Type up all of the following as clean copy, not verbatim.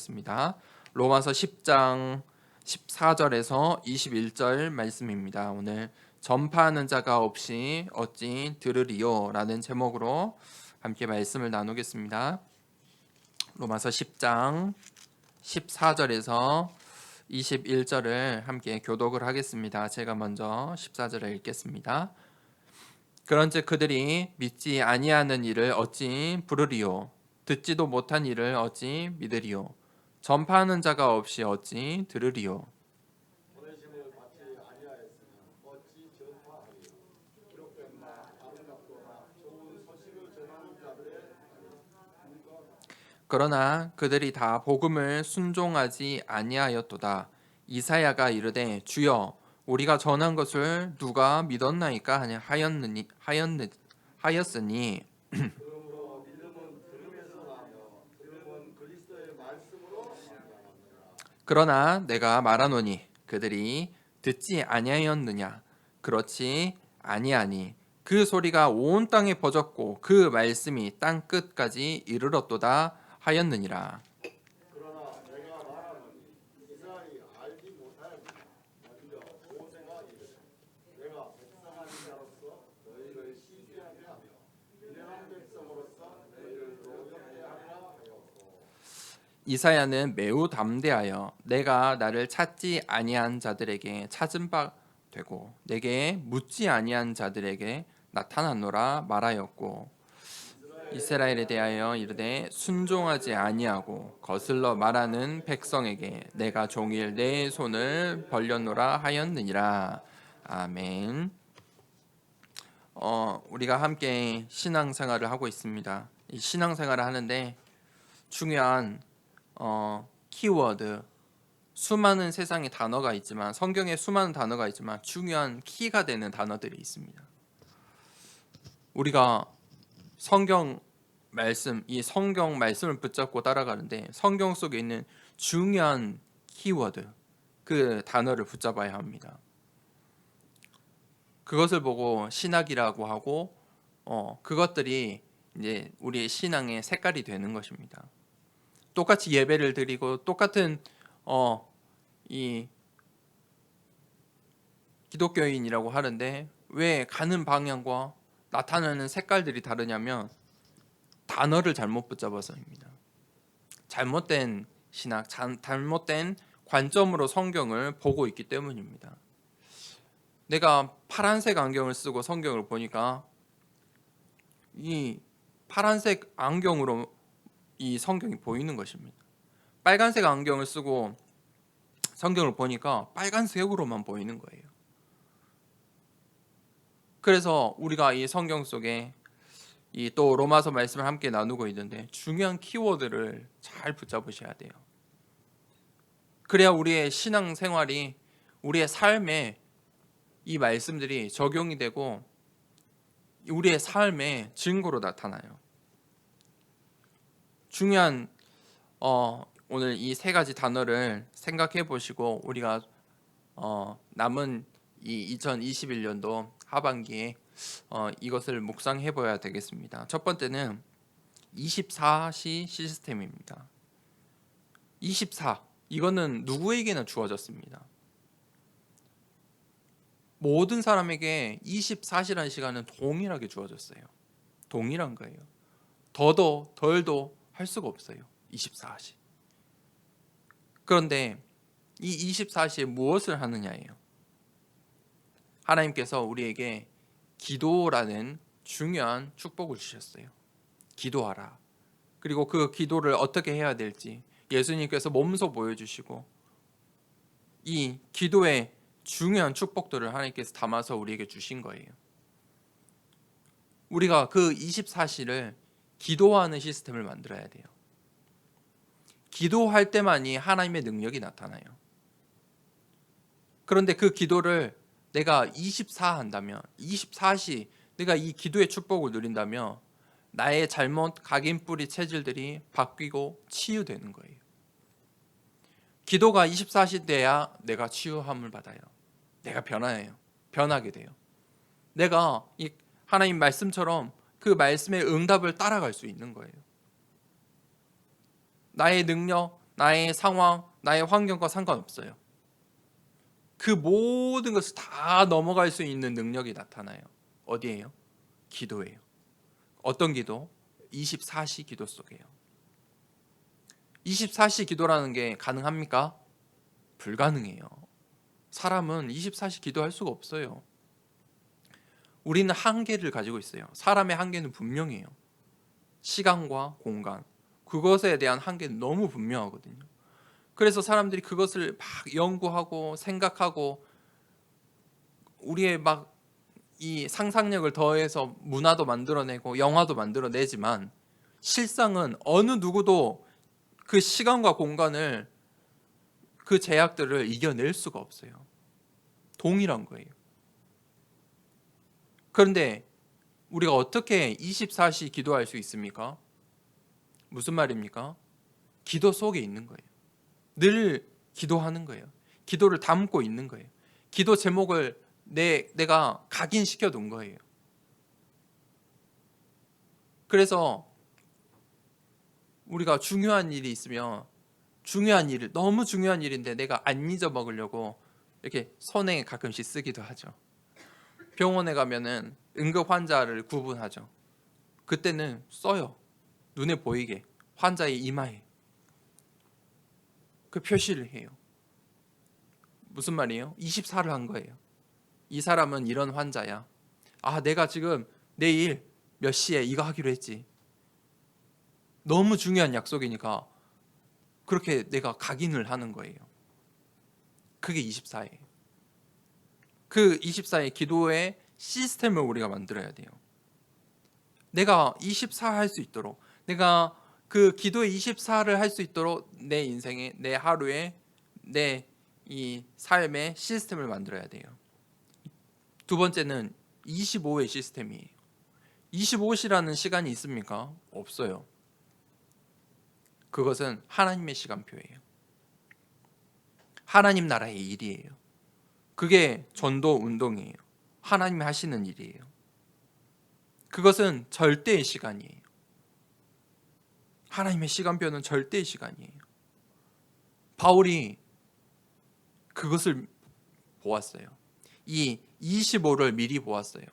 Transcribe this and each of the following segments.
나누겠습니다. 로마서 10장 14절에서 21절 말씀입니다. 오늘 전파하는 자가 없이 어찌 들으리요? 라는 제목으로 함께 말씀을 나누겠습니다. 로마서 10장 14절에서 21절을 함께 교독을 하겠습니다. 제가 먼저 14절을 읽겠습니다. 그런즉 그들이 믿지 아니하는 일을 어찌 부르리요? 듣지도 못한 일을 어찌 믿으리요? 전파하는 자가 없이 어찌 들으리요? 보내심을 받지 아니하였으면 어찌 전파하리요? 기록된 바 아름답도다 좋은 소식을 전하는 자들의 그러나 그들이 다 복음을 순종하지 아니하였도다. 이사야가 이르되 주여 우리가 전한 것을 누가 믿었나이까 하였으니 그러므로 믿음은 들음에서 나며 들음은 그리스도의 말씀으로 말미암았느니라. 그러나 내가 말하노니 그들이 듣지 아니하였느냐? 그렇지 아니하니 그 소리가 온 땅에 퍼졌고 그 말씀이 땅 끝까지 이르렀도다 하였느니라. 그러나 내가 말하노니 이스라엘이 알지 못하였느냐. 먼저 모세가 이르되 내가 백성한 자로서 너희를 시기하게 하며 유명한 백성으로서 너희를 노엽게 하리라 하였고 이사야는 매우 담대하여 내가 나를 찾지 아니한 자들에게 찾은 바 되고 내게 묻지 아니한 자들에게 나타났노라 말하였고 이스라엘에 대하여 이르되 순종하지 아니하고 거슬러 말하는 백성에게 내가 종일 내 손을 벌렸노라 하였느니라. 아멘. 우리가 함께 신앙생활을 하고 있습니다. 이 신앙생활을 하는데 중요한 키워드, 수많은 세상의 단어가 있지만 성경에 수많은 단어가 있지만 중요한 키가 되는 단어들이 있습니다. 우리가 성경 말씀을 붙잡고 따라가는데 성경 속에 있는 중요한 키워드, 그 단어를 붙잡아야 합니다. 그것을 보고 신학이라고 하고 그것들이 이제 우리의 신앙의 색깔이 되는 것입니다. 똑같이 예배를 드리고 똑같은 이 기독교인이라고 하는데 왜 가는 방향과 나타나는 색깔들이 다르냐면 단어를 잘못 붙잡아서입니다. 잘못된 신학, 잘못된 관점으로 성경을 보고 있기 때문입니다. 내가 파란색 안경을 쓰고 성경을 보니까 이 파란색 안경으로 이 성경이 보이는 것입니다. 빨간색 안경을 쓰고 성경을 보니까 빨간색으로만 보이는 거예요. 그래서 우리가 이 성경 속에 이 또 로마서 말씀을 함께 나누고 있는데 중요한 키워드를 잘 붙잡으셔야 돼요. 그래야 우리의 신앙 생활이 우리의 삶에 이 말씀들이 적용이 되고 우리의 삶의 증거로 나타나요. 중요한 오늘 이 세 가지 단어를 생각해 보시고 우리가 남은 이 2021년도 하반기에 이것을 묵상해 봐야 되겠습니다. 첫 번째는 24시 시스템입니다. 24 이거는 누구에게나 주어졌습니다. 모든 사람에게 24시라는 시간은 동일하게 주어졌어요. 동일한 거예요. 더도 덜도 할 수가 없어요. 24시. 그런데 이 24시에 무엇을 하느냐예요. 하나님께서 우리에게 기도라는 중요한 축복을 주셨어요. 기도하라. 그리고 그 기도를 어떻게 해야 될지 예수님께서 몸소 보여주시고 이 기도의 중요한 축복들을 하나님께서 담아서 우리에게 주신 거예요. 우리가 그 24시를 기도하는 시스템을 만들어야 돼요. 기도할 때만이 하나님의 능력이 나타나요. 그런데 그 기도를 내가 24 한다면 24시 내가 이 기도의 축복을 누린다면 나의 잘못 각인뿌리 체질들이 바뀌고 치유되는 거예요. 기도가 24시 돼야 내가 치유함을 받아요. 내가 변하게 돼요. 내가 이 하나님 말씀처럼 그 말씀의 응답을 따라갈 수 있는 거예요. 나의 능력, 나의 상황, 나의 환경과 상관없어요. 그 모든 것을 다 넘어갈 수 있는 능력이 나타나요. 어디예요? 기도예요. 어떤 기도? 24시 기도 속에요. 24시 기도라는 게 가능합니까? 불가능해요. 사람은 24시 기도할 수가 없어요. 우리는 한계를 가지고 있어요. 사람의 한계는 분명해요. 시간과 공간, 그것에 대한 한계는 너무 분명하거든요. 그래서 사람들이 그것을 막 연구하고 생각하고 우리의 막 이 상상력을 더해서 문화도 만들어내고 영화도 만들어내지만 실상은 어느 누구도 그 시간과 공간을, 그 제약들을 이겨낼 수가 없어요. 동일한 거예요. 그런데 우리가 어떻게 24시 기도할 수 있습니까? 무슨 말입니까? 기도 속에 있는 거예요. 늘 기도하는 거예요. 기도를 담고 있는 거예요. 기도 제목을 내가 각인시켜 둔 거예요. 그래서 우리가 중요한 일이 있으면 중요한 일을, 너무 중요한 일인데 내가 안 잊어먹으려고 이렇게 손에 가끔씩 쓰기도 하죠. 병원에 가면은 응급 환자를 구분하죠. 그때는 써요. 눈에 보이게 환자의 이마에 그 표시를 해요. 무슨 말이에요? 24를 한 거예요. 이 사람은 이런 환자야. 아, 내가 지금 내일 몇 시에 이거 하기로 했지. 너무 중요한 약속이니까 그렇게 내가 각인을 하는 거예요. 그게 24예요. 그 24의 기도의 시스템을 우리가 만들어야 돼요. 내가 24 할 수 있도록, 내가 그 기도의 24를 할 수 있도록 내 인생에, 내 하루에, 내 이 삶의 시스템을 만들어야 돼요. 두 번째는 25의 시스템이에요. 25시라는 시간이 있습니까? 없어요. 그것은 하나님의 시간표예요. 하나님 나라의 일이에요. 그게 전도 운동이에요. 하나님이 하시는 일이에요. 그것은 절대의 시간이에요. 하나님의 시간표는 절대의 시간이에요. 바울이 그것을 보았어요. 이 25를 미리 보았어요.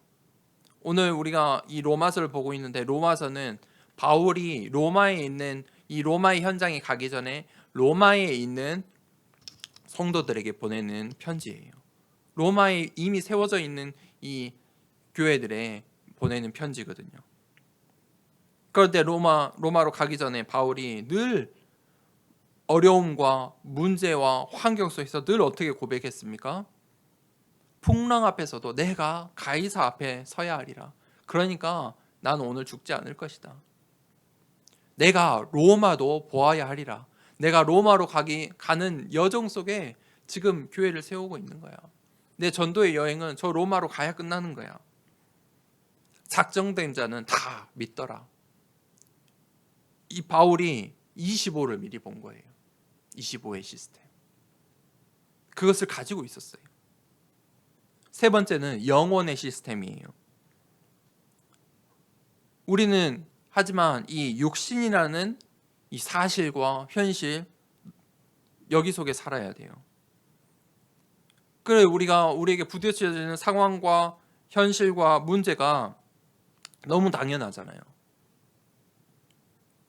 오늘 우리가 이 로마서를 보고 있는데, 로마서는 바울이 로마에 있는, 이 로마의 현장에 가기 전에 로마에 있는 성도들에게 보내는 편지예요. 로마에 이미 세워져 있는 이 교회들에 보내는 편지거든요. 그런데 로마로 가기 전에 바울이 늘 어려움과 문제와 환경 속에서 늘 어떻게 고백했습니까? 풍랑 앞에서도 내가 가이사 앞에 서야 하리라. 그러니까 나는 오늘 죽지 않을 것이다. 내가 로마도 보아야 하리라. 내가 로마로 가는 여정 속에 지금 교회를 세우고 있는 거야. 내 전도의 여행은 저 로마로 가야 끝나는 거야. 작정된 자는 다 믿더라. 이 바울이 25를 미리 본 거예요. 25의 시스템. 그것을 가지고 있었어요. 세 번째는 영혼의 시스템이에요. 우리는 하지만 이 육신이라는 이 사실과 현실, 여기 속에 살아야 돼요. 그래, 우리에게 부딪혀지는 상황과 현실과 문제가 너무 당연하잖아요.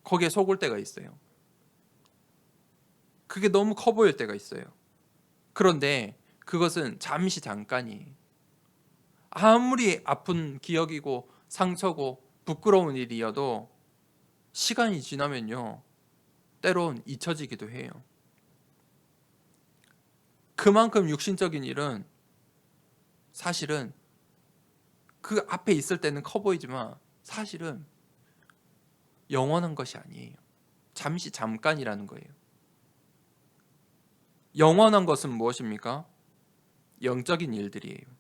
거기에 속을 때가 있어요. 그게 너무 커 보일 때가 있어요. 그런데 그것은 잠시 잠깐이에요. 아무리 아픈 기억이고 상처고 부끄러운 일이어도 시간이 지나면요, 때론 잊혀지기도 해요. 그만큼 육신적인 일은 사실은 그 앞에 있을 때는 커 보이지만 사실은 영원한 것이 아니에요. 잠시 잠깐이라는 거예요. 영원한 것은 무엇입니까? 영적인 일들이에요.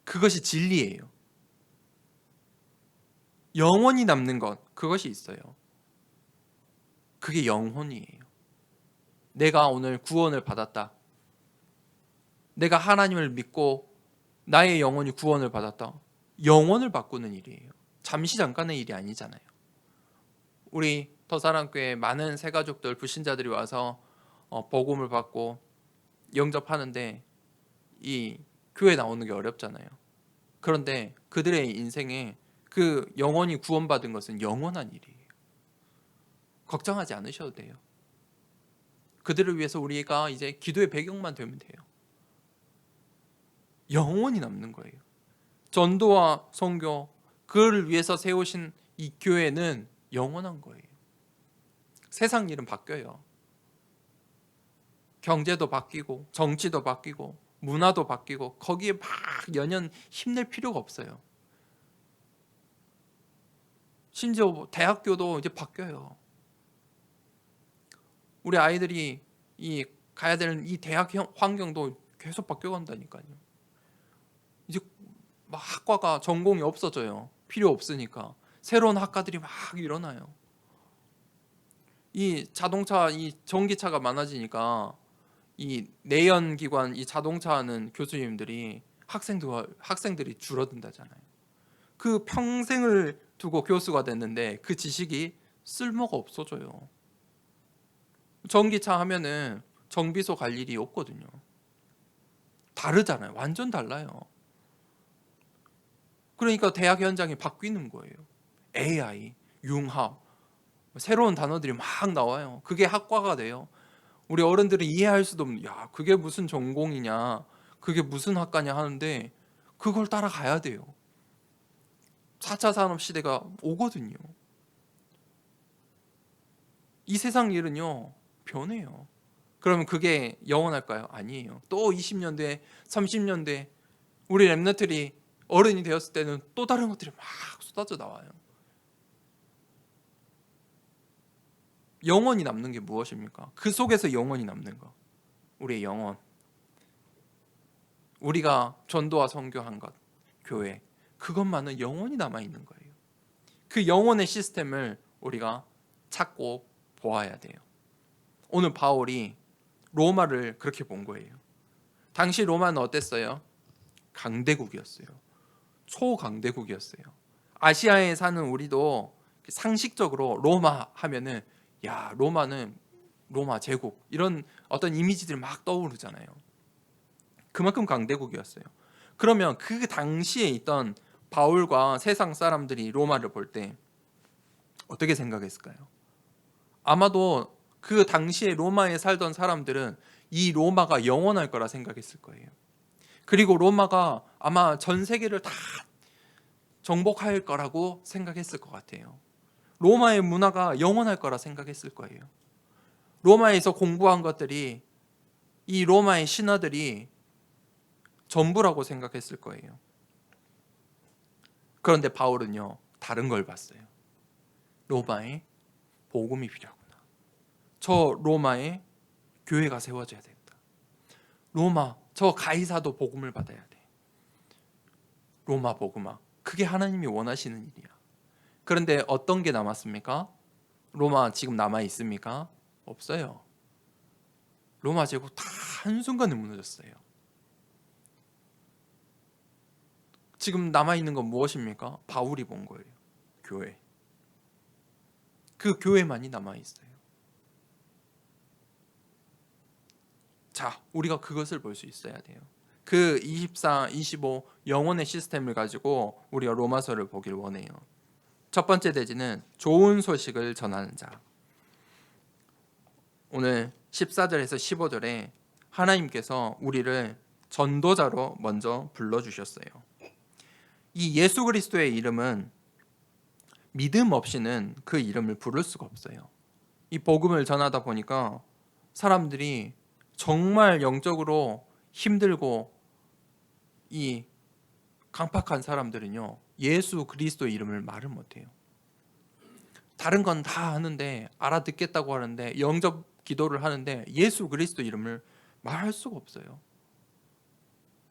그것이 진리예요. 영원히 남는 것, 그것이 있어요. 그게 영혼이에요. 내가 오늘 구원을 받았다. 내가 하나님을 믿고 나의 영혼이 구원을 받았다. 영혼을 바꾸는 일이에요. 잠시 잠깐의 일이 아니잖아요. 우리 더사랑교회 많은 새가족들 불신자들이 와서 복음을 받고 영접하는데 이 교회 나오는 게 어렵잖아요. 그런데 그들의 인생에 그 영원히 구원받은 것은 영원한 일이에요. 걱정하지 않으셔도 돼요. 그들을 위해서 우리가 이제 기도의 배경만 되면 돼요. 영원히 남는 거예요. 전도와 선교, 그를 위해서 세우신 이 교회는 영원한 거예요. 세상 일은 바뀌어요. 경제도 바뀌고 정치도 바뀌고 문화도 바뀌고 거기에 막 연연 힘낼 필요가 없어요. 심지어 대학교도 이제 바뀌어요. 우리 아이들이 이 가야 되는 이 대학 환경도 계속 바뀌어간다니까요. 이제 막 학과가 전공이 없어져요. 필요 없으니까 새로운 학과들이 막 일어나요. 이 자동차, 이 전기차가 많아지니까 이 내연기관, 이 자동차 하는 교수님들이 학생들이 줄어든다잖아요. 그 평생을 두고 교수가 됐는데 그 지식이 쓸모가 없어져요. 전기차 하면은 정비소 갈 일이 없거든요. 다르잖아요. 완전 달라요. 그러니까 대학 현장이 바뀌는 거예요. AI, 융합, 새로운 단어들이 막 나와요. 그게 학과가 돼요. 우리 어른들은 이해할 수도 없는, 야, 그게 무슨 전공이냐, 그게 무슨 학과냐 하는데 그걸 따라가야 돼요. 4차 산업 시대가 오거든요. 이 세상 일은요, 변해요. 그러면 그게 영원할까요? 아니에요. 또 20년대, 30년대 우리 랩너들이 어른이 되었을 때는 또 다른 것들이 막 쏟아져 나와요. 영원히 남는 게 무엇입니까? 그 속에서 영원히 남는 거. 우리의 영혼. 우리가 전도와 선교한 것, 교회. 그것만은 영원히 남아있는 거예요. 그 영혼의 시스템을 우리가 찾고 보아야 돼요. 오늘 바울이 로마를 그렇게 본 거예요. 당시 로마는 어땠어요? 강대국이었어요. 초강대국이었어요. 아시아에 사는 우리도 상식적으로 로마 하면은 야, 로마는 로마 제국 이런 어떤 이미지들이 막 떠오르잖아요. 그만큼 강대국이었어요. 그러면 그 당시에 있던 바울과 세상 사람들이 로마를 볼 때 어떻게 생각했을까요? 아마도 그 당시에 로마에 살던 사람들은 이 로마가 영원할 거라 생각했을 거예요. 그리고 로마가 아마 전 세계를 다 정복할 거라고 생각했을 것 같아요. 로마의 문화가 영원할 거라 생각했을 거예요. 로마에서 공부한 것들이 이 로마의 신하들이 전부라고 생각했을 거예요. 그런데 바울은요, 다른 걸 봤어요. 로마에 복음이 필요하구나. 저 로마에 교회가 세워져야 되겠다. 로마, 저 가이사도 복음을 받아야 돼. 로마 복음화. 그게 하나님이 원하시는 일이야. 그런데 어떤 게 남았습니까? 로마 지금 남아 있습니까? 없어요. 로마 제국 다 한순간에 무너졌어요. 지금 남아 있는 건 무엇입니까? 바울이 본 거예요. 교회. 그 교회만이 남아 있어요. 자, 우리가 그것을 볼 수 있어야 돼요. 그 24, 25 영혼의 시스템을 가지고 우리가 로마서를 보길 원해요. 첫 번째 대지는 좋은 소식을 전하는 자. 오늘 14절에서 15절에 하나님께서 우리를 전도자로 먼저 불러주셨어요. 이 예수 그리스도의 이름은 믿음 없이는 그 이름을 부를 수가 없어요. 이 복음을 전하다 보니까 사람들이 정말 영적으로 힘들고 이 강팍한 사람들은요, 예수 그리스도 이름을 말을 못해요. 다른 건 다 하는데, 알아듣겠다고 하는데, 영접 기도를 하는데 예수 그리스도 이름을 말할 수가 없어요.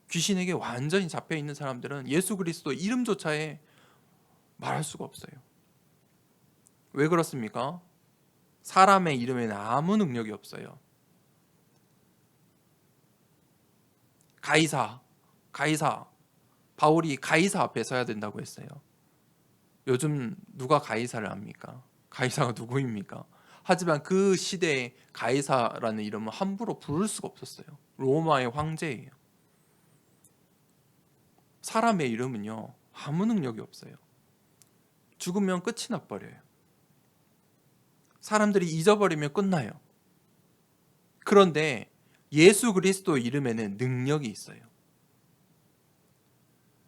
귀신에게 완전히 잡혀 있는 사람들은 예수 그리스도 이름조차 말할 수가 없어요. 왜 그렇습니까? 사람의 이름에는 아무 능력이 없어요. 가이사, 바울이 가이사 앞에 서야 된다고 했어요. 요즘 누가 가이사를 압니까? 가이사가 누구입니까? 하지만 그 시대에 가이사라는 이름은 함부로 부를 수가 없었어요. 로마의 황제예요. 사람의 이름은요, 아무 능력이 없어요. 죽으면 끝이 나버려요. 사람들이 잊어버리면 끝나요. 그런데 예수 그리스도 이름에는 능력이 있어요.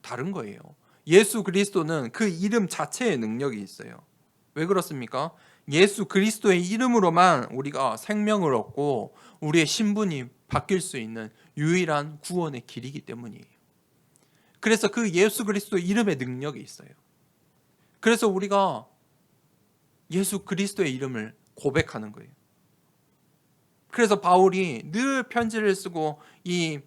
다른 거예요. 예수 그리스도는 그 이름 자체에 능력이 있어요. 왜 그렇습니까? 예수 그리스도의 이름으로만 우리가 생명을 얻고 우리의 신분이 바뀔 수 있는 유일한 구원의 길이기 때문이에요. 그래서 그 예수 그리스도 이름에 능력이 있어요. 그래서 우리가 예수 그리스도의 이름을 고백하는 거예요. 그래서 바울이 늘 편지를 쓰고 이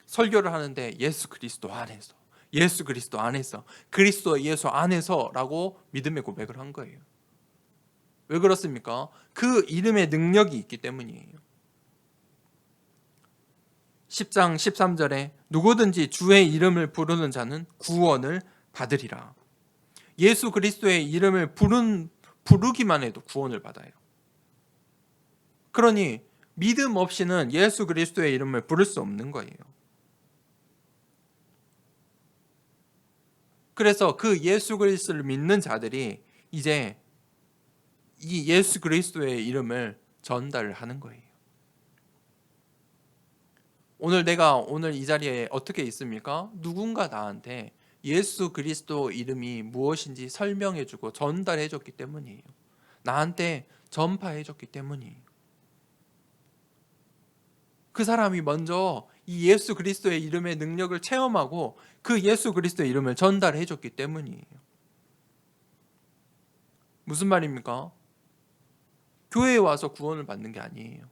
설교를 하는데 예수 그리스도 안에서, 예수 그리스도 안에서, 그리스도 예수 안에서라고 믿음의 고백을 한 거예요. 왜 그렇습니까? 그 이름에 능력이 있기 때문이에요. 10장 13절에 누구든지 주의 이름을 부르는 자는 구원을 받으리라. 예수 그리스도의 이름을 부르기만 해도 구원을 받아요. 그러니 믿음 없이는 예수 그리스도의 이름을 부를 수 없는 거예요. 그래서 그 예수 그리스도를 믿는 자들이 이제 이 예수 그리스도의 이름을 전달을 하는 거예요. 내가 오늘 이 자리에 어떻게 있습니까? 누군가 나한테 예수 그리스도 이름이 무엇인지 설명해주고 전달해줬기 때문이에요. 나한테 전파해줬기 때문이에요. 그 사람이 먼저 이 예수 그리스도의 이름의 능력을 체험하고 그 예수 그리스도의 이름을 전달해줬기 때문이에요. 무슨 말입니까? 교회에 와서 구원을 받는 게 아니에요.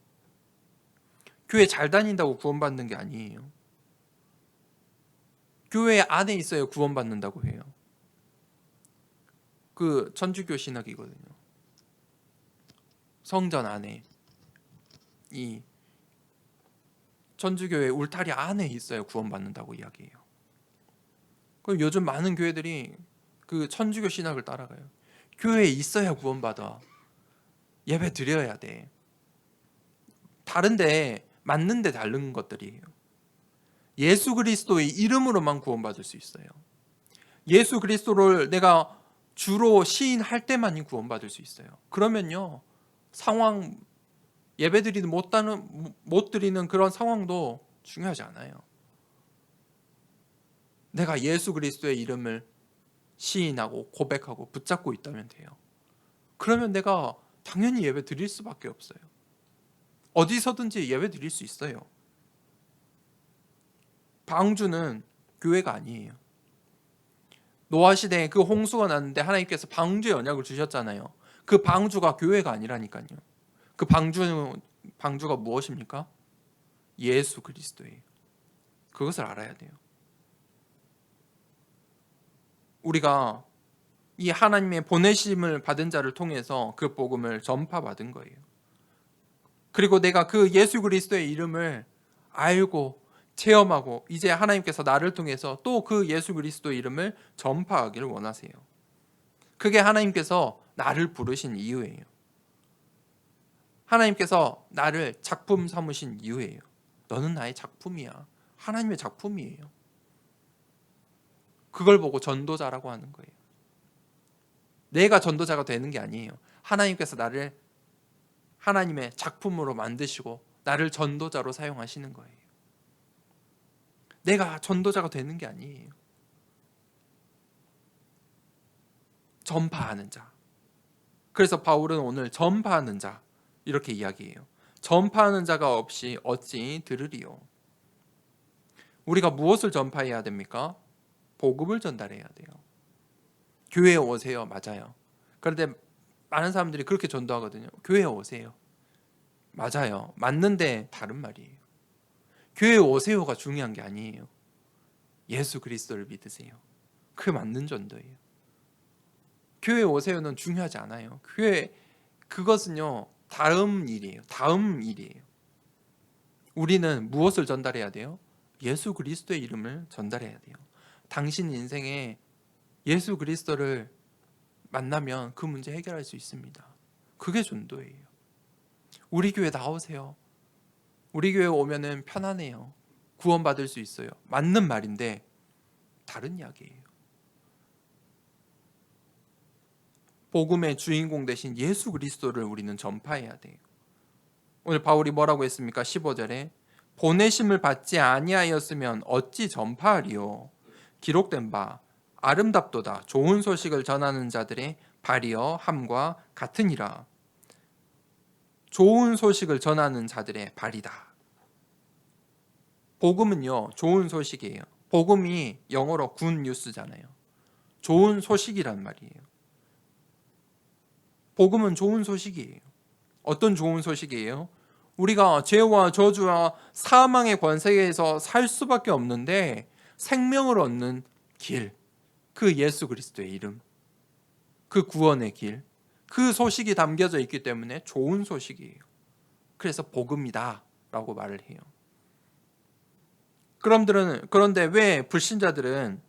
교회 잘 다닌다고 구원받는 게 아니에요. 교회 안에 있어야 구원받는다고 해요. 그 천주교 신학이거든요. 성전 안에, 이 천주교의 울타리 안에 있어야 구원받는다고 이야기해요. 그럼 요즘 많은 교회들이 그 천주교 신학을 따라가요. 교회에 있어야 구원받아. 예배 드려야 돼. 다른데 맞는데 다른 것들이에요. 예수 그리스도의 이름으로만 구원받을 수 있어요. 예수 그리스도를 내가 주로 시인할 때만이 구원받을 수 있어요. 그러면요, 상황, 예배드리는 못 드리는 그런 상황도 중요하지 않아요. 내가 예수 그리스도의 이름을 시인하고 고백하고 붙잡고 있다면 돼요. 그러면 내가 당연히 예배 드릴 수밖에 없어요. 어디서든지 예배 드릴 수 있어요. 방주는 교회가 아니에요. 노아 시대에 그 홍수가 났는데 하나님께서 방주의 언약을 주셨잖아요. 그 방주가 교회가 아니라니까요. 그 방주가 무엇입니까? 예수 그리스도예요. 그것을 알아야 돼요. 우리가 이 하나님의 보내심을 받은 자를 통해서 그 복음을 전파받은 거예요. 그리고 내가 그 예수 그리스도의 이름을 알고 체험하고 이제 하나님께서 나를 통해서 또 그 예수 그리스도의 이름을 전파하기를 원하세요. 그게 하나님께서 나를 부르신 이유예요. 하나님께서 나를 작품 삼으신 이유예요. 너는 나의 작품이야. 하나님의 작품이에요. 그걸 보고 전도자라고 하는 거예요. 내가 전도자가 되는 게 아니에요. 하나님께서 나를 하나님의 작품으로 만드시고 나를 전도자로 사용하시는 거예요. 내가 전도자가 되는 게 아니에요. 전파하는 자. 그래서 바울은 오늘 전파하는 자 이렇게 이야기해요. 전파하는 자가 없이 어찌 들으리요. 우리가 무엇을 전파해야 됩니까? 복음을 전달해야 돼요. 교회에 오세요. 맞아요. 그런데 많은 사람들이 그렇게 전도하거든요. 교회에 오세요. 맞아요. 맞는데 다른 말이에요. 교회에 오세요가 중요한 게 아니에요. 예수 그리스도를 믿으세요. 그게 맞는 전도예요. 교회에 오세요는 중요하지 않아요. 그것은요, 다음 일이에요. 다음 일이에요. 우리는 무엇을 전달해야 돼요? 예수 그리스도의 이름을 전달해야 돼요. 당신 인생에 예수 그리스도를 만나면 그 문제 해결할 수 있습니다. 그게 전도예요. 우리 교회 나오세요. 우리 교회 오면은 편안해요. 구원받을 수 있어요. 맞는 말인데 다른 이야기예요. 복음의 주인공 되신 예수 그리스도를 우리는 전파해야 돼요. 오늘 바울이 뭐라고 했습니까? 15절에 보내심을 받지 아니하였으면 어찌 전파하리요? 기록된 바 아름답도다 좋은 소식을 전하는 자들의 발이여 함과 같으니라. 좋은 소식을 전하는 자들의 발이다. 복음은요, 좋은 소식이에요. 복음이 영어로 굿 뉴스잖아요. 좋은 소식이란 말이에요. 복음은 좋은 소식이에요. 어떤 좋은 소식이에요? 우리가 죄와 저주와 사망의 권세에서 살 수밖에 없는데 생명을 얻는 길, 그 예수 그리스도의 이름, 그 구원의 길, 그 소식이 담겨져 있기 때문에 좋은 소식이에요. 그래서 복음이다 라고 말을 해요. 그런데 왜 불신자들은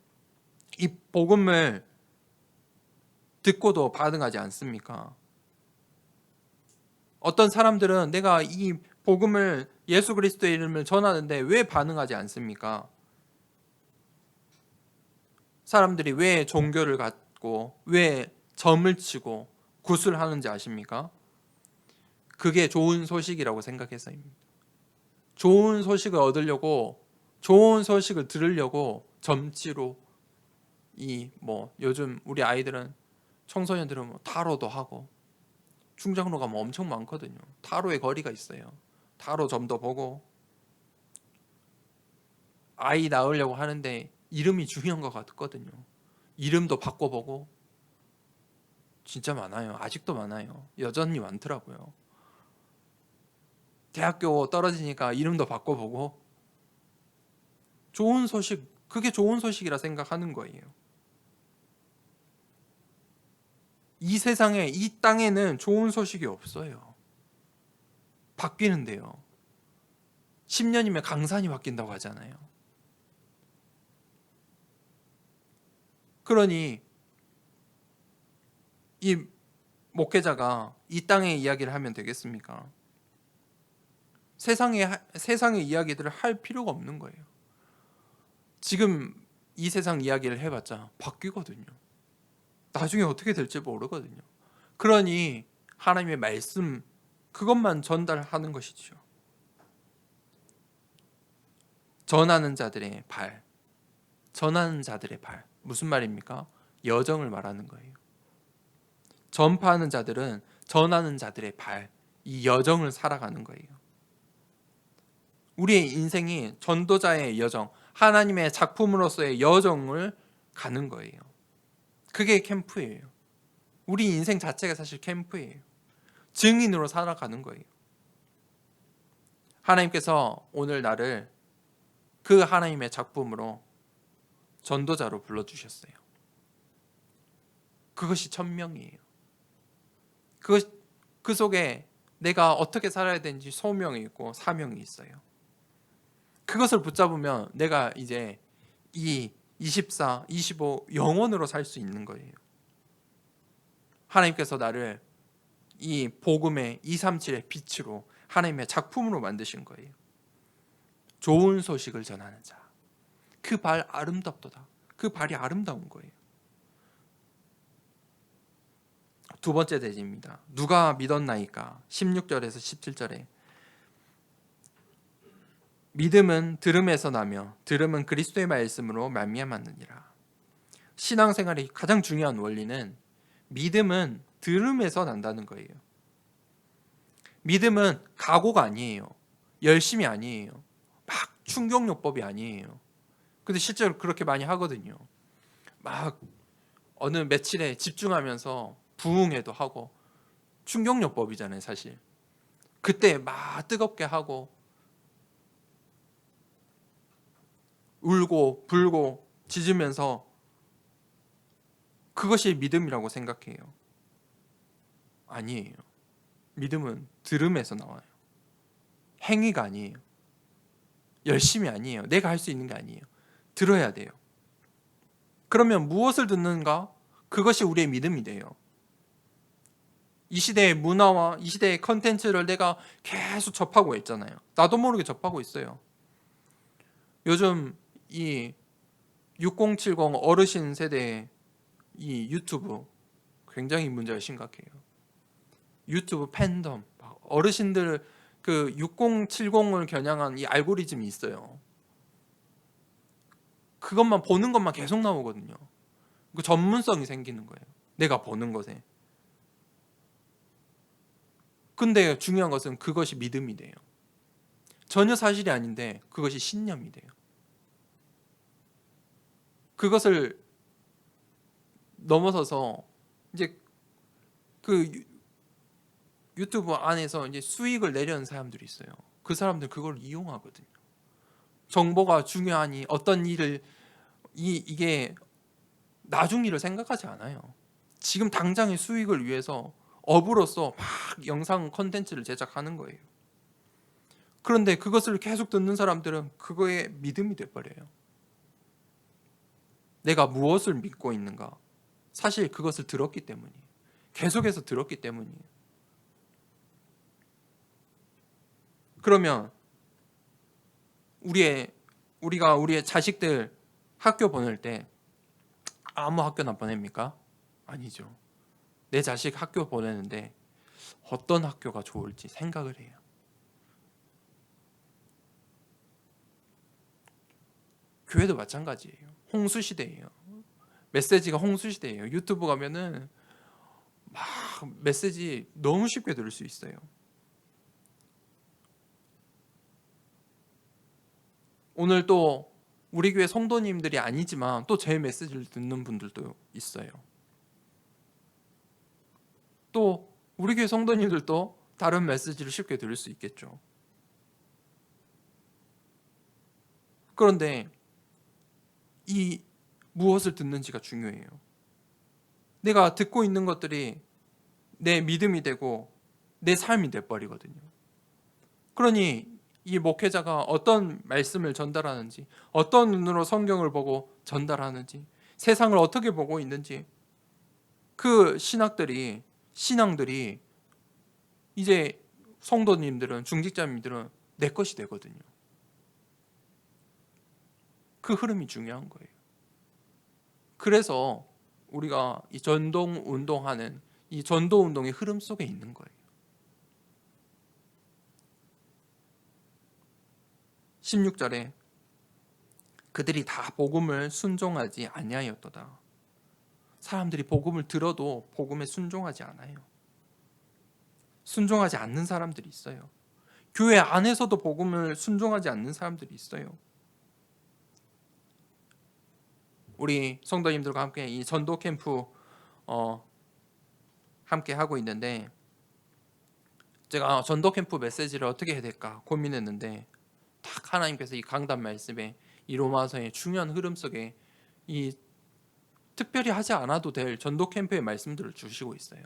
이 복음을 듣고도 반응하지 않습니까? 어떤 사람들은 내가 이 복음을 예수 그리스도의 이름을 전하는데 왜 반응하지 않습니까? 사람들이 왜 종교를 갖고 왜 점을 치고 굿을 하는지 아십니까? 그게 좋은 소식이라고 생각해서입니다. 좋은 소식을 얻으려고, 좋은 소식을 들으려고 점치로 요즘 우리 아이들은, 청소년들은 타로도 하고 충장로 가면 엄청 많거든요. 타로의 거리가 있어요. 타로 점도 보고, 아이 낳으려고 하는데 이름이 중요한 것 같거든요. 이름도 바꿔보고. 진짜 많아요. 아직도 많아요. 여전히 많더라고요. 대학교 떨어지니까 이름도 바꿔보고. 좋은 소식, 그게 좋은 소식이라 생각하는 거예요. 이 세상에, 이 땅에는 좋은 소식이 없어요. 바뀌는데요. 10년이면 강산이 바뀐다고 하잖아요. 그러니 이 목회자가 이 땅의 이야기를 하면 되겠습니까? 세상의 이야기들을 할 필요가 없는 거예요. 지금 이 세상 이야기를 해봤자 바뀌거든요. 나중에 어떻게 될지 모르거든요. 그러니 하나님의 말씀, 그것만 전달하는 것이죠. 전하는 자들의 발, 전하는 자들의 발. 무슨 말입니까? 여정을 말하는 거예요. 전파하는 자들은 전하는 자들의 발, 이 여정을 살아가는 거예요. 우리의 인생이 전도자의 여정, 하나님의 작품으로서의 여정을 가는 거예요. 그게 캠프예요. 우리 인생 자체가 사실 캠프예요. 증인으로 살아가는 거예요. 하나님께서 오늘 나를 그 하나님의 작품으로 전도자로 불러주셨어요. 그것이 천명이에요. 그 속에 내가 어떻게 살아야 되는지 소명이 있고 사명이 있어요. 그것을 붙잡으면 내가 이제 이 24, 25 영원으로 살 수 있는 거예요. 하나님께서 나를 이 복음의 237의 빛으로 하나님의 작품으로 만드신 거예요. 좋은 소식을 전하는 자. 그 발 아름답도다. 그 발이 아름다운 거예요. 두 번째 대지입니다. 누가 믿었나이까? 16절에서 17절에 믿음은 들음에서 나며 들음은 그리스도의 말씀으로 말미암았느니라. 신앙생활의 가장 중요한 원리는 믿음은 들음에서 난다는 거예요. 믿음은 각오가 아니에요. 열심이 아니에요. 막 충격요법이 아니에요. 근데 실제로 그렇게 많이 하거든요. 막 어느 며칠에 집중하면서 부흥회도 하고 충격요법이잖아요, 사실. 그때 막 뜨겁게 하고 울고 불고 짖으면서 그것이 믿음이라고 생각해요. 아니에요. 믿음은 들음에서 나와요. 행위가 아니에요. 열심이 아니에요. 내가 할 수 있는 게 아니에요. 들어야 돼요. 그러면 무엇을 듣는가? 그것이 우리의 믿음이 돼요. 이 시대의 문화와 이 시대의 컨텐츠를 내가 계속 접하고 있잖아요. 나도 모르게 접하고 있어요. 요즘 이 6070 어르신 세대의 이 유튜브 굉장히 문제가 심각해요. 유튜브 팬덤, 어르신들 그 6070을 겨냥한 이 알고리즘이 있어요. 그것만 보는 것만 계속 나오거든요. 그 전문성이 생기는 거예요. 내가 보는 것에. 근데 중요한 것은 그것이 믿음이 돼요. 전혀 사실이 아닌데 그것이 신념이 돼요. 그것을 넘어서서 이제 그 유튜브 안에서 이제 수익을 내려는 사람들이 있어요. 그 사람들 그걸 이용하거든요. 정보가 중요하니 어떤 일을 이게 나중 일을 생각하지 않아요. 지금 당장의 수익을 위해서 업으로서 막 영상 콘텐츠를 제작하는 거예요. 그런데 그것을 계속 듣는 사람들은 그거에 믿음이 돼버려요. 내가 무엇을 믿고 있는가? 사실 그것을 들었기 때문이에요. 계속해서 들었기 때문이에요. 그러면 우리가 우리의 자식들 학교 보낼 때 아무 학교나 보냅니까? 아니죠. 내 자식 학교 보내는데 어떤 학교가 좋을지 생각을 해요. 교회도 마찬가지예요. 홍수 시대예요. 메시지가 홍수 시대예요. 유튜브 가면은 막 메시지 너무 쉽게 들을 수 있어요. 오늘 또 우리 교회 성도님들이 아니지만 또 제 메시지를 듣는 분들도 있어요. 또 우리 교회 성도님들도 다른 메시지를 쉽게 들을 수 있겠죠. 그런데 이 무엇을 듣는지가 중요해요. 내가 듣고 있는 것들이 내 믿음이 되고 내 삶이 돼버리거든요. 그러니 이 목회자가 어떤 말씀을 전달하는지, 어떤 눈으로 성경을 보고 전달하는지, 세상을 어떻게 보고 있는지, 그 신앙들이 이제 성도님들은, 중직자님들은 내 것이 되거든요. 그 흐름이 중요한 거예요. 그래서 우리가 이 전동 운동하는 이 전도 운동의 흐름 속에 있는 거예요. 16절에 그들이 다 복음을 순종하지 아니하였도다. 사람들이 복음을 들어도 복음에 순종하지 않아요. 순종하지 않는 사람들이 있어요. 교회 안에서도 복음을 순종하지 않는 사람들이 있어요. 우리 성도님들과 함께 이 전도 캠프 함께 하고 있는데, 제가 전도 캠프 메시지를 어떻게 해야 될까 고민했는데, 딱 하나님께서 이 강단 말씀에 이 로마서의 중요한 흐름 속에 이 특별히 하지 않아도 될 전도 캠프의 말씀들을 주시고 있어요.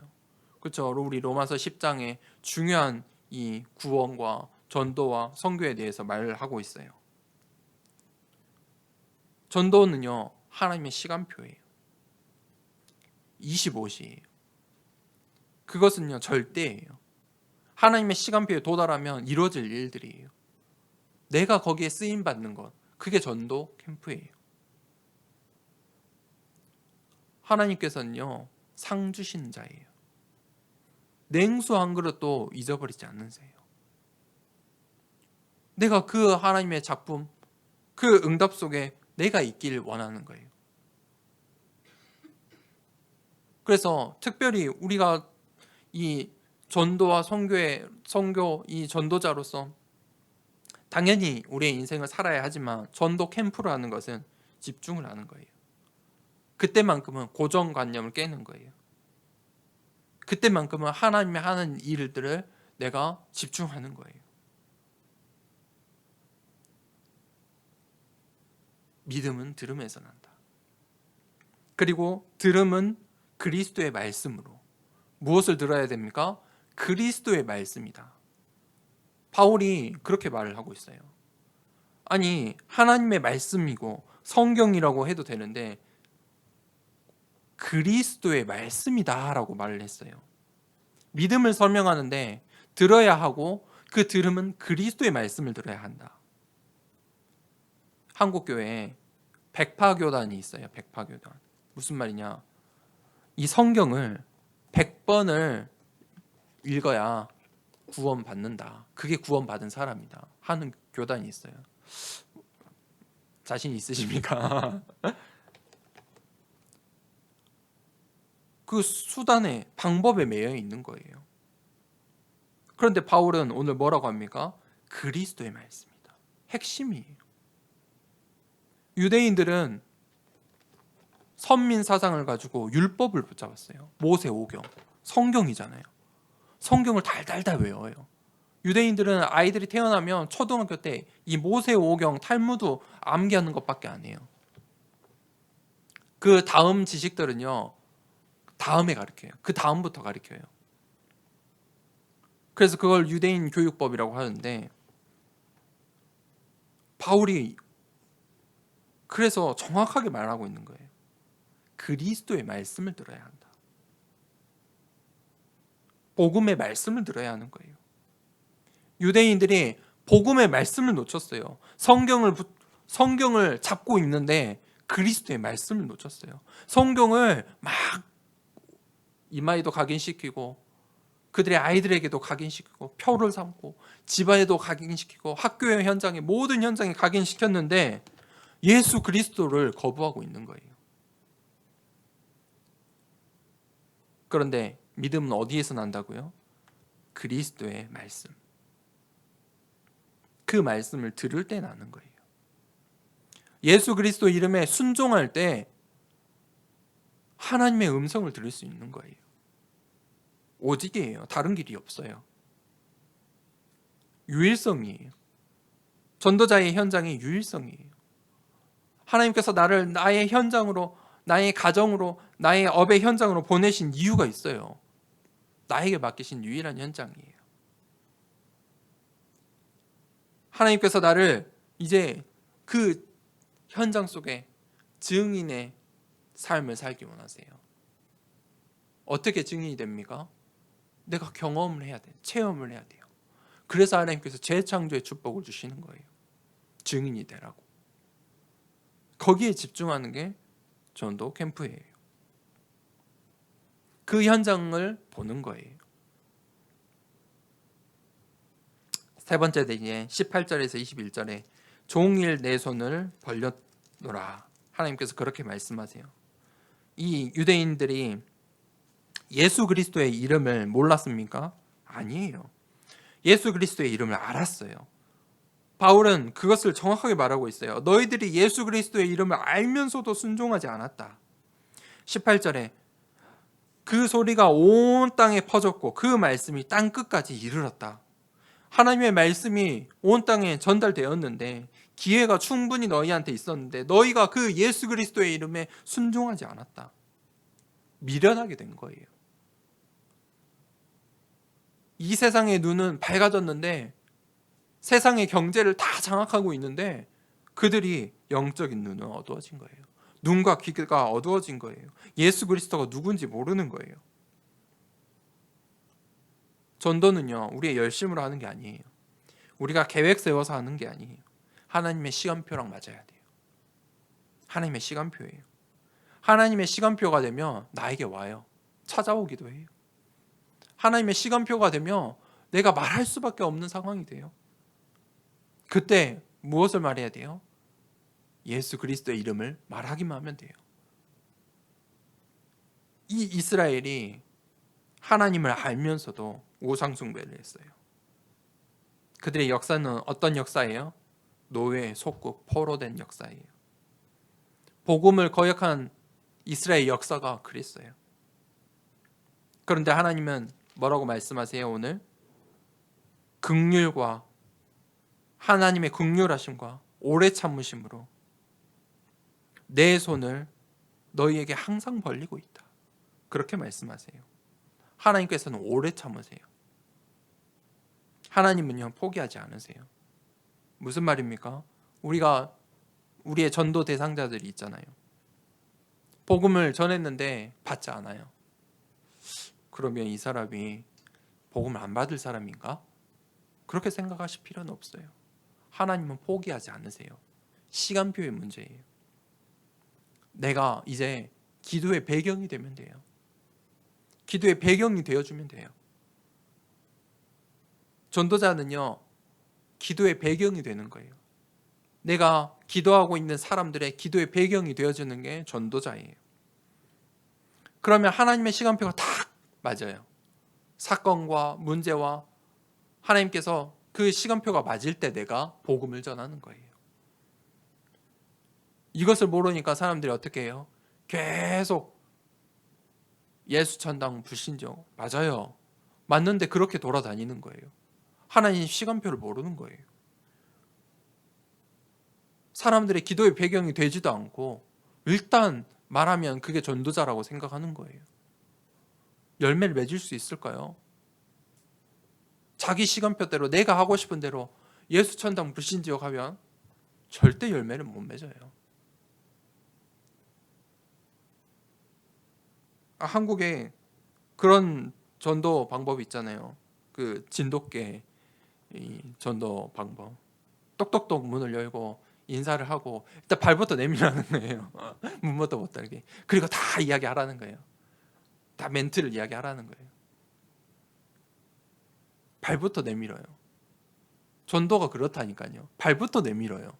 그렇죠? 우리 로마서 10장에 중요한 이 구원과 전도와 선교에 대해서 말을 하고 있어요. 전도는요, 하나님의 시간표예요. 25시예요. 그것은요, 절대예요. 하나님의 시간표에 도달하면 이루어질 일들이에요. 내가 거기에 쓰임 받는 것, 그게 전도 캠프예요. 하나님께서는요, 상 주시는 자예요. 냉수 한 그릇도 잊어버리지 않으세요. 내가 그 하나님의 작품, 그 응답 속에 내가 있길 원하는 거예요. 그래서 특별히 우리가 이 전도와 선교 이 전도자로서 당연히 우리의 인생을 살아야 하지만 전도 캠프를 하는 것은 집중을 하는 거예요. 그때만큼은 고정관념을 깨는 거예요. 그때만큼은 하나님이 하는 일들을 내가 집중하는 거예요. 믿음은 들음에서 난다. 그리고 들음은 그리스도의 말씀으로. 무엇을 들어야 됩니까? 그리스도의 말씀이다. 바울이 그렇게 말을 하고 있어요. 아니, 하나님의 말씀이고 성경이라고 해도 되는데 그리스도의 말씀이다라고 말을 했어요. 믿음을 설명하는데 들어야 하고 그 들음은 그리스도의 말씀을 들어야 한다. 한국 교회에 백파교단이 있어요. 백파교단. 무슨 말이냐? 이 성경을 100번을 읽어야 구원받는다. 그게 구원받은 사람이다. 하는 교단이 있어요. 자신 있으십니까? 그 수단에 방법에 매여 있는 거예요. 그런데 바울은 오늘 뭐라고 합니까? 그리스도의 말씀이다. 핵심이에요. 유대인들은 선민 사상을 가지고 율법을 붙잡았어요. 모세 오경, 성경이잖아요. 성경을 달달달 외워요. 유대인들은 아이들이 태어나면 초등학교 때 이 모세 오경, 탈무드 암기하는 것밖에 안 해요. 그 다음 지식들은요, 다음에 가르쳐요. 그 다음부터 가르쳐요. 그래서 그걸 유대인 교육법이라고 하는데, 바울이 그래서 정확하게 말하고 있는 거예요. 그리스도의 말씀을 들어야 한다. 복음의 말씀을 들어야 하는 거예요. 유대인들이 복음의 말씀을 놓쳤어요. 성경을 잡고 있는데 그리스도의 말씀을 놓쳤어요. 성경을 막 이마에도 각인시키고 그들의 아이들에게도 각인시키고 표를 삼고 집안에도 각인시키고 학교의 현장에 모든 현장에 각인시켰는데 예수 그리스도를 거부하고 있는 거예요. 그런데 믿음은 어디에서 난다고요? 그리스도의 말씀. 그 말씀을 들을 때 나는 거예요. 예수 그리스도 이름에 순종할 때 하나님의 음성을 들을 수 있는 거예요. 오직이에요. 다른 길이 없어요. 유일성이에요. 전도자의 현장이 유일성이에요. 하나님께서 나를 나의 현장으로, 나의 가정으로, 나의 업의 현장으로 보내신 이유가 있어요. 나에게 맡기신 유일한 현장이에요. 하나님께서 나를 이제 그 현장 속에 증인의 삶을 살기 원하세요. 어떻게 증인이 됩니까? 내가 경험을 해야 돼. 체험을 해야 돼요. 그래서 하나님께서 재창조의 축복을 주시는 거예요. 증인이 되라고. 거기에 집중하는 게 전도 캠프예요. 그 현장을 보는 거예요. 세 번째 대기에 18절에서 21절에 종일 내 손을 벌렸노라. 하나님께서 그렇게 말씀하세요. 이 유대인들이 예수 그리스도의 이름을 몰랐습니까? 아니에요. 예수 그리스도의 이름을 알았어요. 바울은 그것을 정확하게 말하고 있어요. 너희들이 예수 그리스도의 이름을 알면서도 순종하지 않았다. 18절에 그 소리가 온 땅에 퍼졌고 그 말씀이 땅 끝까지 이르렀다. 하나님의 말씀이 온 땅에 전달되었는데 기회가 충분히 너희한테 있었는데 너희가 그 예수 그리스도의 이름에 순종하지 않았다. 미련하게 된 거예요. 이 세상의 눈은 밝아졌는데 세상의 경제를 다 장악하고 있는데 그들이 영적인 눈은 어두워진 거예요. 눈과 귀가 어두워진 거예요. 예수 그리스도가 누군지 모르는 거예요. 전도는요, 우리의 열심으로 하는 게 아니에요. 우리가 계획 세워서 하는 게 아니에요. 하나님의 시간표랑 맞아야 돼요. 하나님의 시간표예요. 하나님의 시간표가 되면 나에게 와요. 찾아오기도 해요. 하나님의 시간표가 되면 내가 말할 수밖에 없는 상황이 돼요. 그때 무엇을 말해야 돼요? 예수 그리스도의 이름을 말하기만 하면 돼요. 이 이스라엘이 하나님을 알면서도 우상 숭배를 했어요. 그들의 역사는 어떤 역사예요? 노예, 속국, 포로된 역사예요. 복음을 거역한 이스라엘 역사가 그랬어요. 그런데 하나님은 뭐라고 말씀하세요 오늘? 긍휼과 하나님의 긍휼하심과 오래 참으심으로 내 손을 너희에게 항상 벌리고 있다. 그렇게 말씀하세요. 하나님께서는 오래 참으세요. 하나님은요 포기하지 않으세요. 무슨 말입니까? 우리의 전도 대상자들이 있잖아요. 복음을 전했는데 받지 않아요. 그러면 이 사람이 복음을 안 받을 사람인가? 그렇게 생각하실 필요는 없어요. 하나님은 포기하지 않으세요. 시간표의 문제예요. 내가 이제 기도의 배경이 되면 돼요. 기도의 배경이 되어주면 돼요. 전도자는요, 기도의 배경이 되는 거예요. 내가 기도하고 있는 사람들의 기도의 배경이 되어주는 게 전도자예요. 그러면 하나님의 시간표가 딱 맞아요. 사건과 문제와 하나님께서 그 시간표가 맞을 때 내가 복음을 전하는 거예요. 이것을 모르니까 사람들이 어떻게 해요? 계속 예수 천당 불신종 맞아요. 맞는데 그렇게 돌아다니는 거예요. 하나님 시간표를 모르는 거예요. 사람들의 기도의 배경이 되지도 않고 일단 말하면 그게 전도자라고 생각하는 거예요. 열매를 맺을 수 있을까요? 자기 시간표대로 내가 하고 싶은 대로 예수 천당 불신지역 하면 절대 열매를 못 맺어요. 한국에 그런 전도 방법이 있잖아요. 그 진돗개 전도 방법. 똑똑똑 문을 열고 인사를 하고 일단 발부터 내밀라는 거예요. 문부터 못 달게. 그리고 다 이야기하라는 거예요. 다 멘트를 이야기하라는 거예요. 발부터 내밀어요. 전도가 그렇다니까요. 발부터 내밀어요.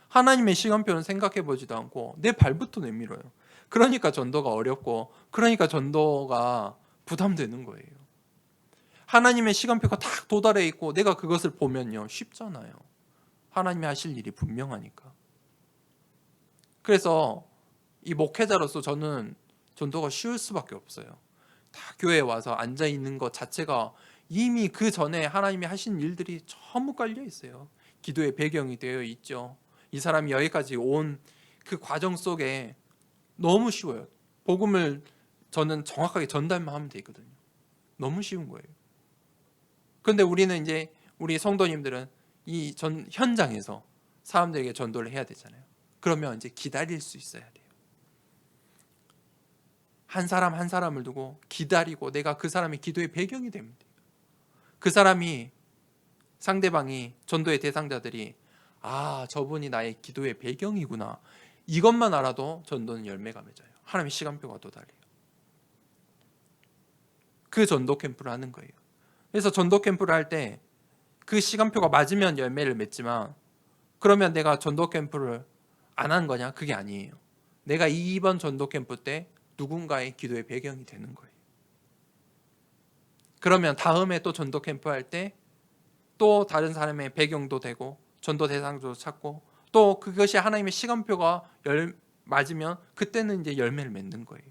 하나님의 시간표는 생각해 보지도 않고 내 발부터 내밀어요. 그러니까 전도가 어렵고 그러니까 전도가 부담되는 거예요. 하나님의 시간표가 딱 도달해 있고 내가 그것을 보면요 쉽잖아요. 하나님이 하실 일이 분명하니까. 그래서 이 목회자로서 저는 전도가 쉬울 수밖에 없어요. 다 교회에 와서 앉아 있는 것 자체가 이미 그 전에 하나님이 하신 일들이 전부 깔려 있어요. 기도의 배경이 되어 있죠. 이 사람이 여기까지 온 그 과정 속에 너무 쉬워요. 복음을 저는 정확하게 전달만 하면 되거든요. 너무 쉬운 거예요. 그런데 우리는 이제 우리 성도님들은 이 현장에서 사람들에게 전도를 해야 되잖아요. 그러면 이제 기다릴 수 있어야 돼요. 한 사람 한 사람을 두고 기다리고 내가 그 사람의 기도의 배경이 되면 돼요. 그 사람이 상대방이 전도의 대상자들이 저분이 나의 기도의 배경이구나. 이것만 알아도 전도는 열매가 맺어요. 하나님의 시간표가 도달해요. 그 전도 캠프를 하는 거예요. 그래서 전도 캠프를 할 때 그 시간표가 맞으면 열매를 맺지만 그러면 내가 전도 캠프를 안 한 거냐? 그게 아니에요. 내가 이번 전도 캠프 때 누군가의 기도의 배경이 되는 거예요. 그러면 다음에 또 전도 캠프 할 때 또 다른 사람의 배경도 되고 전도 대상도 찾고 또 그것이 하나님의 시간표가 맞으면 그때는 이제 열매를 맺는 거예요.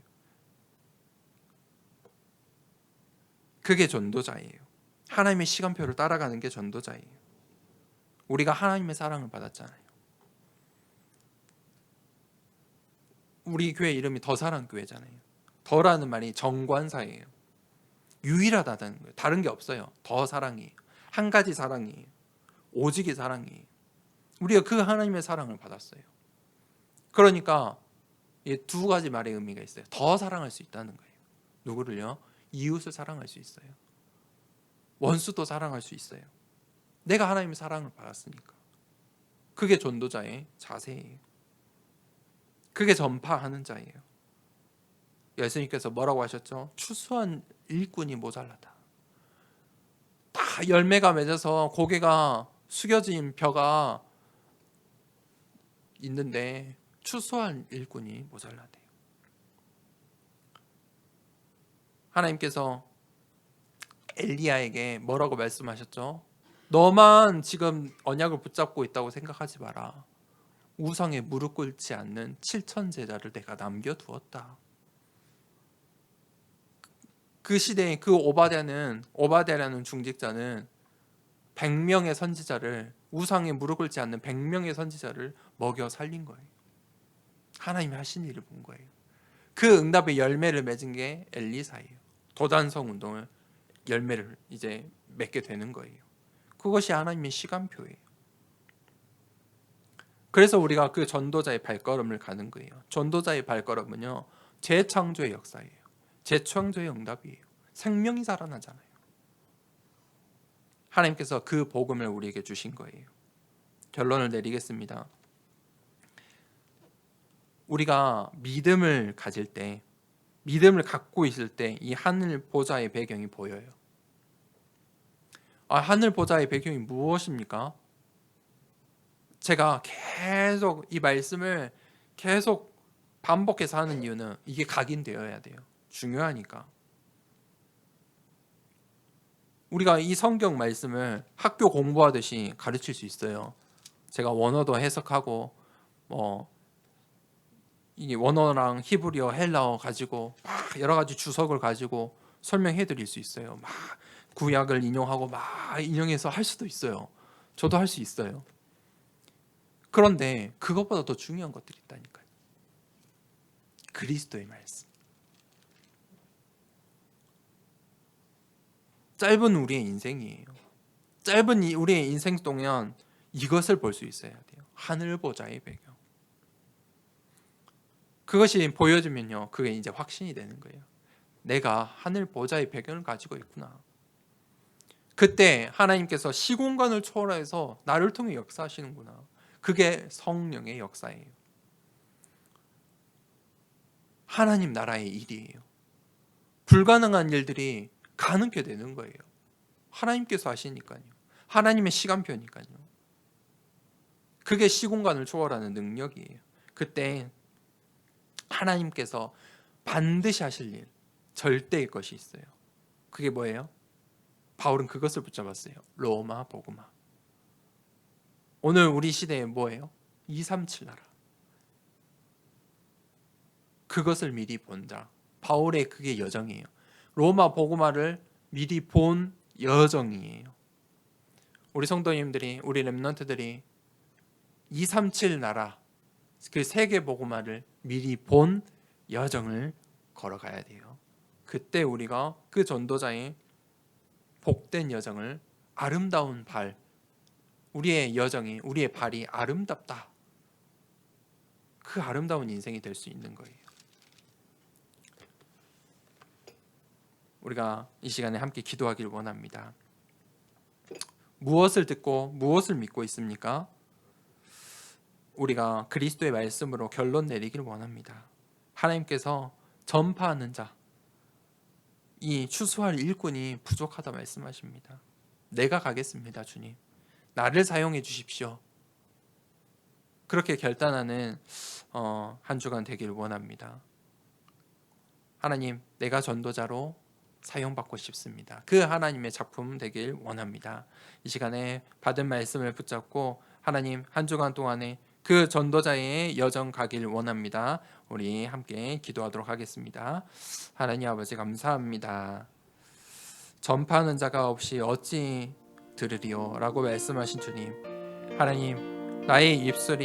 그게 전도자예요. 하나님의 시간표를 따라가는 게 전도자예요. 우리가 하나님의 사랑을 받았잖아요. 우리 교회 이름이 더사랑교회잖아요. 더라는 말이 정관사예요. 유일하다는 거예요. 다른 게 없어요. 더 사랑이에요. 한 가지 사랑이에요. 오직의 사랑이에요. 우리가 그 하나님의 사랑을 받았어요. 그러니까 두 가지 말의 의미가 있어요. 더 사랑할 수 있다는 거예요. 누구를요? 이웃을 사랑할 수 있어요. 원수도 사랑할 수 있어요. 내가 하나님의 사랑을 받았으니까. 그게 전도자의 자세예요. 그게 전파하는 자예요. 예수님께서 뭐라고 하셨죠? 추수한 일꾼이 모자라다. 다 열매가 맺어서 고개가 숙여진 벼가 있는데 추수한 일꾼이 모자라대요. 하나님께서 엘리야에게 뭐라고 말씀하셨죠? 너만 지금 언약을 붙잡고 있다고 생각하지 마라. 우상에 무릎 꿇지 않는 7천 제자를 내가 남겨두었다. 그 시대에 그 오바댜라는 중직자는 100명의 선지자를 우상에 무릎 꿇지 않는 100명의 선지자를 먹여 살린 거예요. 하나님이 하신 일을 본 거예요. 그 응답의 열매를 맺은 게 엘리사예요. 도단성 운동을 열매를 이제 맺게 되는 거예요. 그것이 하나님의 시간표예요. 그래서 우리가 그 전도자의 발걸음을 가는 거예요. 전도자의 발걸음은요, 재창조의 역사예요. 재창조의 응답이에요. 생명이 살아나잖아요. 하나님께서 그 복음을 우리에게 주신 거예요. 결론을 내리겠습니다. 우리가 믿음을 가질 때, 믿음을 갖고 있을 때 이 하늘 보좌의 배경이 보여요. 하늘 보좌의 배경이 무엇입니까? 제가 계속 이 말씀을 계속 반복해서 하는 이유는 이게 각인되어야 돼요. 중요하니까. 우리가 이 성경 말씀을 학교 공부하듯이 가르칠 수 있어요. 제가 원어도 해석하고 이 원어랑 히브리어, 헬라어 가지고 막 여러 가지 주석을 가지고 설명해 드릴 수 있어요. 막 구약을 인용하고 막 인용해서 할 수도 있어요. 저도 할 수 있어요. 그런데 그것보다 더 중요한 것들이 있다니까요. 그리스도의 말씀. 짧은 우리의 인생이에요. 짧은 우리의 인생 동안 이것을 볼 수 있어야 돼요. 하늘 보좌의 배경. 그것이 보여지면요, 그게 이제 확신이 되는 거예요. 내가 하늘 보좌의 배경을 가지고 있구나. 그때 하나님께서 시공간을 초월해서 나를 통해 역사하시는구나. 그게 성령의 역사예요. 하나님 나라의 일이에요. 불가능한 일들이 가능케 되는 거예요. 하나님께서 하시니까요. 하나님의 시간표니까요. 그게 시공간을 초월하는 능력이에요. 그때 하나님께서 반드시 하실 일, 절대의 것이 있어요. 그게 뭐예요? 바울은 그것을 붙잡았어요. 로마 복음화. 오늘 우리 시대에 뭐예요? 237 나라. 그것을 미리 본 자. 바울의 그게 여정이에요. 로마 복음화를 미리 본 여정이에요. 우리 성도님들이, 우리 렘넌트들이 237 나라, 그 세계 복음화를 미리 본 여정을 걸어가야 돼요. 그때 우리가 그 전도자의 복된 여정을, 아름다운 발, 우리의 여정이, 우리의 발이 아름답다, 그 아름다운 인생이 될 수 있는 거예요. 우리가 이 시간에 함께 기도하길 원합니다. 무엇을 듣고 무엇을 믿고 있습니까? 우리가 그리스도의 말씀으로 결론 내리길 원합니다. 하나님께서 전파하는 자, 이 추수할 일꾼이 부족하다 말씀하십니다. 내가 가겠습니다, 주님. 나를 사용해 주십시오. 그렇게 결단하는 한 주간 되길 원합니다. 하나님, 내가 전도자로 사용받고 싶습니다. 그 하나님의 작품 되길 원합니다. 이 시간에 받은 말씀을 붙잡고 하나님, 한 주간 동안에 그 전도자의 여정 가길 원합니다. 우리 함께 기도하도록 하겠습니다. 하나님 아버지, 감사합니다. 전파하는 자가 없이 어찌 들으리요? 라고 말씀하신 주님, 하나님, 나의 입술이